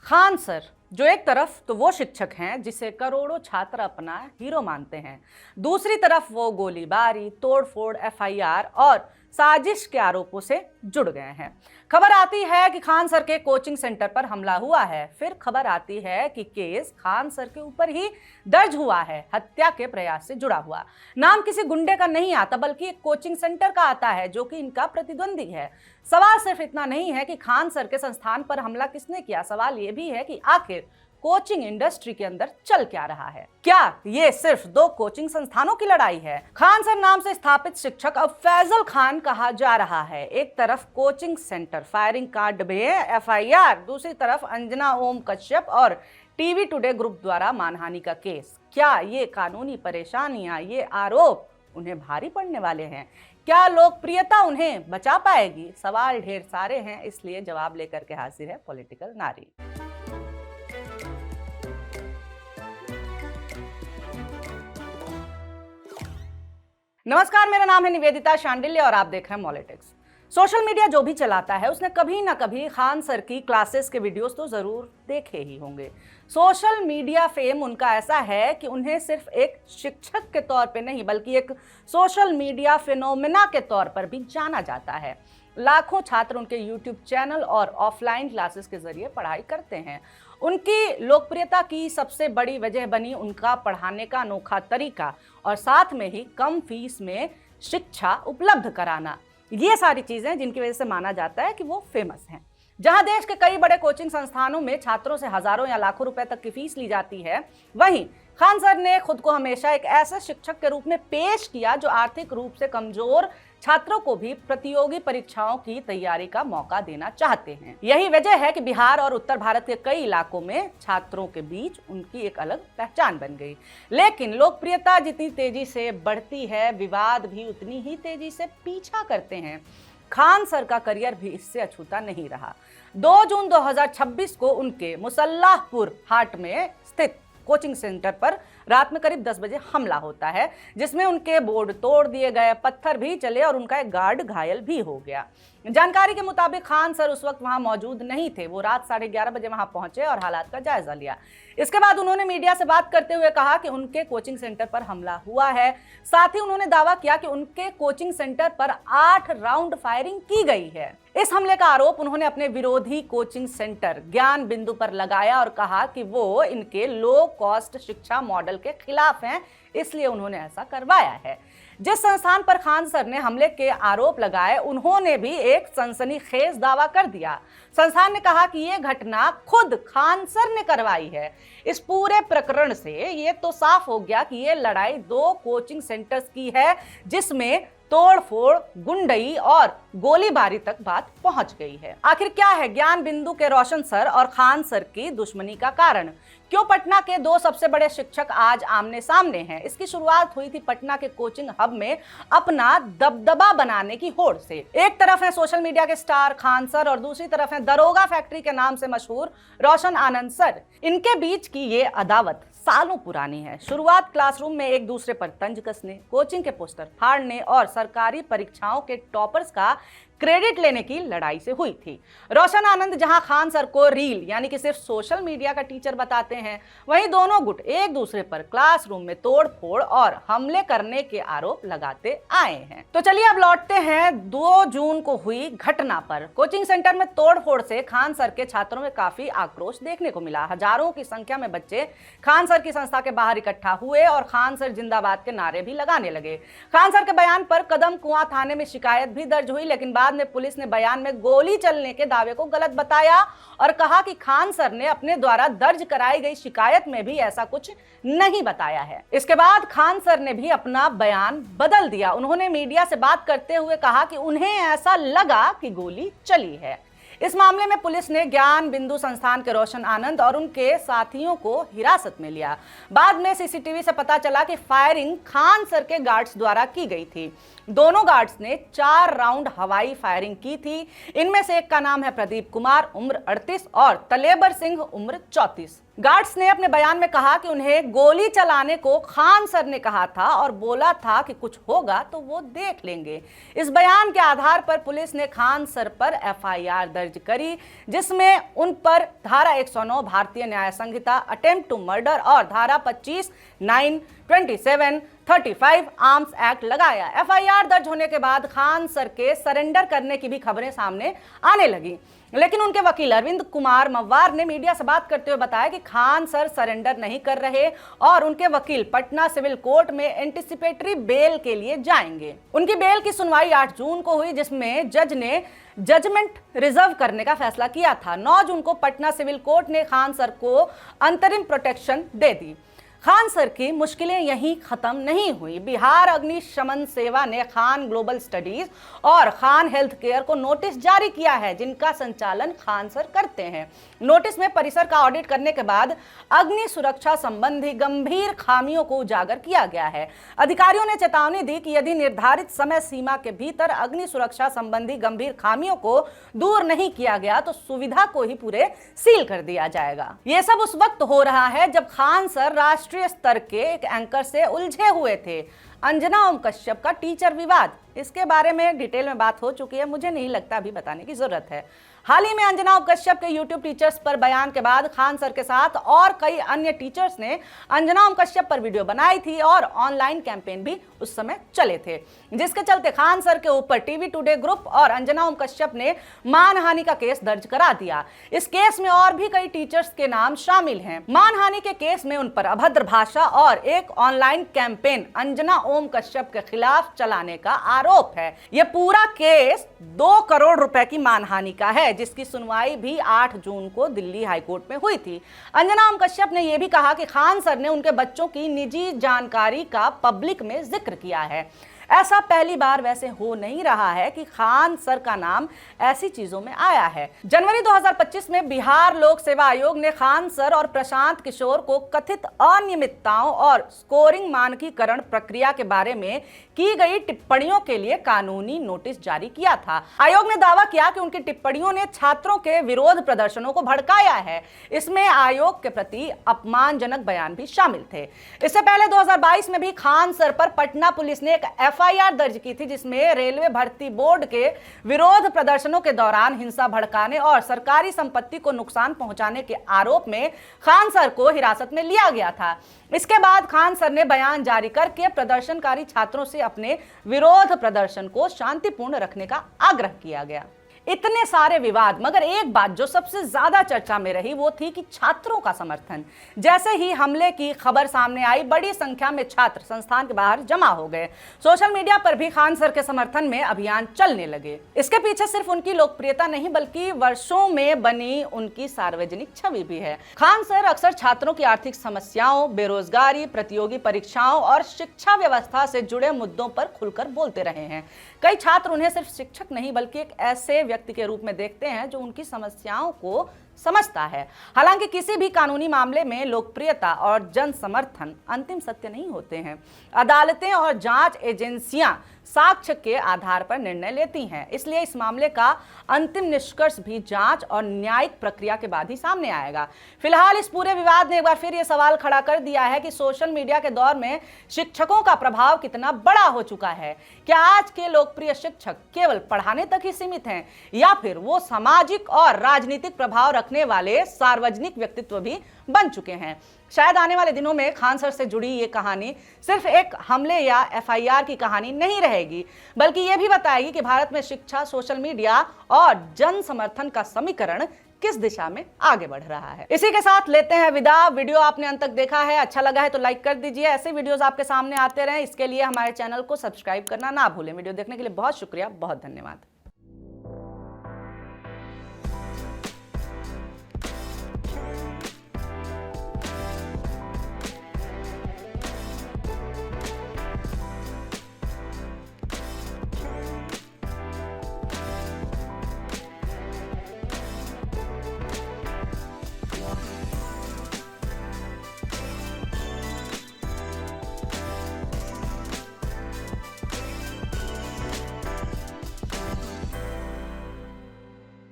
Khan sir जो एक तरफ तो वो शिक्षक हैं जिसे करोड़ों छात्र अपना हीरो मानते हैं, दूसरी तरफ वो गोलीबारी, तोड़फोड़, एफआईआर और साजिश के आरोपों से जुड़ गए हैं। खबर आती है कि खान सर के कोचिंग सेंटर पर हमला हुआ है, फिर खबर आती है कि केस खान सर के ऊपर ही दर्ज हुआ है, हत्या के प्रयास से जुड़ा हुआ। नाम किसी गुंडे का नहीं आता बल्कि एक कोचिंग सेंटर का आता है जो कि इनका प्रतिद्वंदी है। सवाल सिर्फ इतना नहीं है कि खान सर के संस्थान पर हमला किसने किया, सवाल ये भी है कि आखिर कोचिंग इंडस्ट्री के अंदर चल क्या रहा है। क्या ये सिर्फ दो कोचिंग संस्थानों की लड़ाई है? खान सर नाम से स्थापित शिक्षक अब फैजल खान कहा जा रहा है। एक तरफ कोचिंग सेंटर, फायरिंग कांड में एफआईआर, दूसरी तरफ अंजना ओम कश्यप और टीवी टुडे ग्रुप द्वारा मानहानि का केस। क्या ये कानूनी परेशानियां, ये आरोप उन्हें भारी पड़ने वाले हैं? क्या लोकप्रियता उन्हें बचा पाएगी? सवाल ढेर सारे हैं, इसलिए जवाब लेकर के हाजिर है पॉलिटिकल नारी। नमस्कार, मेरा नाम है निवेदिता शांडिल्य और आप देख रहे हैं पॉलिटिक्स। सोशल मीडिया जो भी चलाता है उसने कभी ना कभी खान सर की क्लासेस के वीडियोस तो जरूर देखे ही होंगे। सोशल मीडिया फेम उनका ऐसा है कि उन्हें सिर्फ एक शिक्षक के तौर पे नहीं बल्कि एक सोशल मीडिया फिनोमेना के तौर पर भी जाना जाता है। लाखों छात्र उनके यूट्यूब चैनल और ऑफलाइन क्लासेस के जरिए पढ़ाई करते हैं। उनकी लोकप्रियता की सबसे बड़ी वजह बनी उनका पढ़ाने का अनोखा तरीका और साथ में ही कम फीस में शिक्षा उपलब्ध कराना। ये सारी चीजें जिनकी वजह से माना जाता है कि वो फेमस हैं। जहां देश के कई बड़े कोचिंग संस्थानों में छात्रों से हजारों या लाखों रुपए तक की फीस ली जाती है, वहीं खान सर ने खुद को हमेशा एक ऐसे शिक्षक के रूप में पेश किया जो आर्थिक रूप से कमजोर छात्रों को भी प्रतियोगी परीक्षाओं की तैयारी का मौका देना चाहते हैं। यही वजह है कि बिहार और उत्तर भारत के कई इलाकों में छात्रों के बीच उनकी एक अलग पहचान बन गई। लेकिन लोकप्रियता जितनी तेजी से बढ़ती है, विवाद भी उतनी ही तेजी से पीछा करते हैं। खान सर का करियर भी इससे अछूता नहीं रहा। 2 जून 2026 को उनके मुसल्लाहपुर हाट में स्थित कोचिंग सेंटर पर रात में करीब 10 बजे हमला होता है, जिसमें उनके बोर्ड तोड़ दिए गए, पत्थर भी चले और उनका एक गार्ड घायल भी हो गया। जानकारी के मुताबिक खान सर उस वक्त वहां मौजूद नहीं थे। वो रात 11:30 बजे वहां पहुंचे और हालात का जायजा लिया। इसके बाद उन्होंने मीडिया से बात करते हुए कहा कि उनके कोचिंग सेंटर पर हमला हुआ है। साथ ही उन्होंने दावा किया कि उनके कोचिंग सेंटर पर 8 राउंड फायरिंग की गई है। इस हमले का आरोप उन्होंने अपने विरोधी कोचिंग सेंटर ज्ञान बिंदु पर लगाया और कहा कि वो इनके लो कॉस्ट शिक्षा मॉडल के खिलाफ हैं, इसलिए उन्होंने ऐसा करवाया है। जिस संस्थान पर खान सर ने हमले के आरोप लगाए, उन्होंने भी एक सनसनीखेज दावा कर दिया। संस्थान ने कहा कि यह घटना खुद खान सर ने करवाई है। इस पूरे प्रकरण से ये तो साफ हो गया कि ये लड़ाई 2 कोचिंग सेंटर्स की है, जिसमें तोड़फोड़, गुंडई और गोलीबारी तक बात पहुंच गई है। आखिर क्या है ज्ञान बिंदु के रोशन सर और खान सर की दुश्मनी का कारण? क्यों पटना के 2 सबसे बड़े शिक्षक आज आमने सामने हैं? इसकी शुरुआत हुई थी पटना के कोचिंग हब में अपना दबदबा बनाने की होड़ से। एक तरफ है सोशल मीडिया के स्टार खान सर और दूसरी तरफ है दरोगा फैक्ट्री के नाम से मशहूर रोशन आनंद सर। इनके बीच की ये अदावत सालों पुरानी है। शुरुआत क्लासरूम में एक दूसरे पर तंज कसने, कोचिंग के पोस्टर फाड़ने और सरकारी परीक्षाओं के टॉपर्स का क्रेडिट लेने की लड़ाई से हुई थी। रोशन आनंद जहां खान सर को रील यानी कि सिर्फ सोशल मीडिया का टीचर बताते हैं, वहीं दोनों गुट एक दूसरे पर क्लासरूम में तोड़फोड़ और हमले करने के आरोप लगाते आए हैं। तो चलिए अब लौटते हैं 2 जून को हुई घटना पर। कोचिंग सेंटर में तोड़फोड़ से खान सर के छात्रों में काफी आक्रोश देखने को मिला। हजारों की संख्या में बच्चे खान सर की संस्था के बाहर इकट्ठा हुए और खान सर जिंदाबाद के नारे भी लगाने लगे। खान सर के बयान पर कदम कुआं थाने में शिकायत भी दर्ज हुई, लेकिन बाद में पुलिस ने बयान में गोली चलने के दावे को गलत बताया और कहा कि खान सर ने अपने द्वारा दर्ज कराई गई शिकायत में भी ऐसा कुछ नहीं बताया है। इसके बाद खान सर ने भी अपना बयान बदल दिया। उन्होंने मीडिया से बात करते हुए कहा कि उन्हें ऐसा लगा कि गोली चली है। इस मामले में पुलिस ने ज्ञान बिंदु संस्थान के रोशन आनंद और उनके साथियों को हिरासत में लिया। बाद में सीसीटीवी से पता चला कि फायरिंग खान सर के गार्ड्स द्वारा की गई थी। दोनों गार्ड्स ने 4 राउंड हवाई फायरिंग की थी। इनमें से एक का नाम है प्रदीप कुमार, उम्र 38 और तलेबर सिंह, उम्र 34। गार्ड्स ने अपने बयान में कहा कि उन्हें गोली चलाने को खान सर ने कहा था और बोला था कि कुछ होगा तो वो देख लेंगे। इस बयान के आधार पर पुलिस ने खान सर पर एफआईआर दर्ज करी, जिसमें उन पर धारा 109 भारतीय न्याय संहिता अटेम्प्ट टू मर्डर और धारा 25, 9, 27, 35 आर्म्स एक्ट लगाया। एफआईआर दर्ज होने के बाद खान सर के सरेंडर करने की भी खबरें सामने आने लगी, लेकिन उनके वकील अरविंद कुमार मवार ने मीडिया से बात करते हुए बताया कि खान सर सरेंडर नहीं कर रहे और उनके वकील पटना सिविल कोर्ट में एंटिसिपेटरी बेल के लिए जाएंगे। उनकी बेल की सुनवाई 8 जून को हुई, जिसमें जज ने जजमेंट रिजर्व करने का फैसला किया था। 9 जून को पटना सिविल कोर्ट ने खान सर को अंतरिम प्रोटेक्शन दे दी। खान सर की मुश्किलें यहीं खत्म नहीं हुई। बिहार अग्निशमन सेवा ने खान ग्लोबल स्टडीज और खान हेल्थ केयर को नोटिस जारी किया है, जिनका संचालन खान सर करते हैं। नोटिस में परिसर का ऑडिट करने के बाद अग्नि सुरक्षा संबंधी गंभीर खामियों को उजागर किया गया है। अधिकारियों ने चेतावनी दी कि यदि निर्धारित समय सीमा के भीतर अग्नि सुरक्षा संबंधी गंभीर खामियों को दूर नहीं किया गया तो सुविधा को ही पूरे सील कर दिया जाएगा। ये सब उस वक्त हो रहा है जब खान सर राष्ट्रीय स्तर के एक एंकर से उलझे हुए थे। अंजना ओम कश्यप का टीचर विवाद, इसके बारे में डिटेल में बात हो चुकी है, मुझे नहीं लगता अभी बताने की जरूरत है। हाल ही में अंजना ओम कश्यप के यूट्यूब टीचर्स पर बयान के बाद खान सर के साथ और कई अन्य टीचर्स ने अंजना ओम कश्यप पर वीडियो बनाई थी और ऑनलाइन कैंपेन भी उस समय चले थे, जिसके चलते खान सर के ऊपर टीवी टुडे ग्रुप और अंजना ओम कश्यप ने मानहानि का केस दर्ज करा दिया। इस केस में और भी कई टीचर्स के नाम शामिल हैं। मानहानि के केस में उन पर अभद्र भाषा और एक ऑनलाइन कैंपेन अंजना ओम कश्यप के खिलाफ चलाने का आरोप है। यह पूरा केस 2 करोड़ रुपए की मानहानि का है, जिसकी सुनवाई भी 8 जून को दिल्ली हाईकोर्ट में हुई थी। अंजना ओम कश्यप ने यह भी कहा कि खान सर ने उनके बच्चों की निजी जानकारी का पब्लिक में जिक्र किया है। ऐसा पहली बार वैसे हो नहीं रहा है कि खान सर का नाम ऐसी चीजों में आया है। जनवरी 2025 में बिहार लोक सेवा आयोग ने खान सर और प्रशांत किशोर को कथित अनियमितताओं और स्कोरिंग मानकीकरण प्रक्रिया के बारे में की गई टिप्पणियों के लिए कानूनी नोटिस जारी किया था। आयोग ने दावा किया कि उनकी टिप्पणियों ने छात्रों के विरोध प्रदर्शनों को भड़काया है। इसमें आयोग के प्रति अपमानजनक बयान भी शामिल थे। इससे पहले 2022 में भी खान सर पर पटना पुलिस ने एक एफआईआर दर्ज की थी, जिसमें रेलवे भर्ती बोर्ड के विरोध प्रदर्शनों के दौरान हिंसा भड़काने और सरकारी संपत्ति को नुकसान पहुंचाने के आरोप में खान सर को हिरासत में लिया गया था। इसके बाद खान सर ने बयान जारी करके प्रदर्शनकारी छात्रों से अपने विरोध प्रदर्शन को शांतिपूर्ण रखने का आग्रह किया गया। इतने सारे विवाद, मगर एक बात जो सबसे ज्यादा चर्चा में रही वो थी कि छात्रों का समर्थन। जैसे ही हमले की खबर सामने आई, बड़ी संख्या में छात्र संस्थान के बाहर जमा हो गए। सोशल मीडिया पर भी खान सर के समर्थन में अभियान चलने लगे। इसके पीछे सिर्फ उनकी लोकप्रियता नहीं बल्कि वर्षों में बनी उनकी सार्वजनिक छवि भी है। खान सर अक्सर छात्रों की आर्थिक समस्याओं, बेरोजगारी, प्रतियोगी परीक्षाओं और शिक्षा व्यवस्था से जुड़े मुद्दों पर खुलकर बोलते रहे हैं। कई छात्र उन्हें सिर्फ शिक्षक नहीं बल्कि एक ऐसे व्यक्ति के रूप में देखते हैं जो उनकी समस्याओं को समझता है। हालांकि किसी भी कानूनी मामले में लोकप्रियता और जन समर्थन अंतिम सत्य नहीं होते हैं। अदालतें और जांच एजेंसियां साक्ष्य के आधार पर निर्णय लेती हैं, इसलिए इस मामले का अंतिम निष्कर्ष भी जांच और न्यायिक प्रक्रिया के बाद ही सामने आएगा। फिलहाल इस पूरे विवाद ने एक बार फिर यह सवाल खड़ा कर दिया है कि सोशल मीडिया के दौर में शिक्षकों का प्रभाव कितना बड़ा हो चुका है। क्या आज के लोकप्रिय शिक्षक केवल पढ़ाने तक ही सीमित हैं या फिर वो सामाजिक और राजनीतिक प्रभाव रखने वाले सार्वजनिक व्यक्तित्व भी बन चुके हैं? शायद आने वाले दिनों में खान सर से जुड़ी ये कहानी सिर्फ एक हमले या एफआईआर की कहानी नहीं रहेगी, बल्कि ये भी बताएगी कि भारत में शिक्षा, सोशल मीडिया और जन समर्थन का समीकरण किस दिशा में आगे बढ़ रहा है। इसी के साथ लेते हैं विदा। वीडियो आपने अंत तक देखा है, अच्छा लगा है तो लाइक कर दीजिए। ऐसे वीडियोस आपके सामने आते रहें, इसके लिए हमारे चैनल को सब्सक्राइब करना ना भूलें। वीडियो देखने के लिए बहुत शुक्रिया, बहुत धन्यवाद।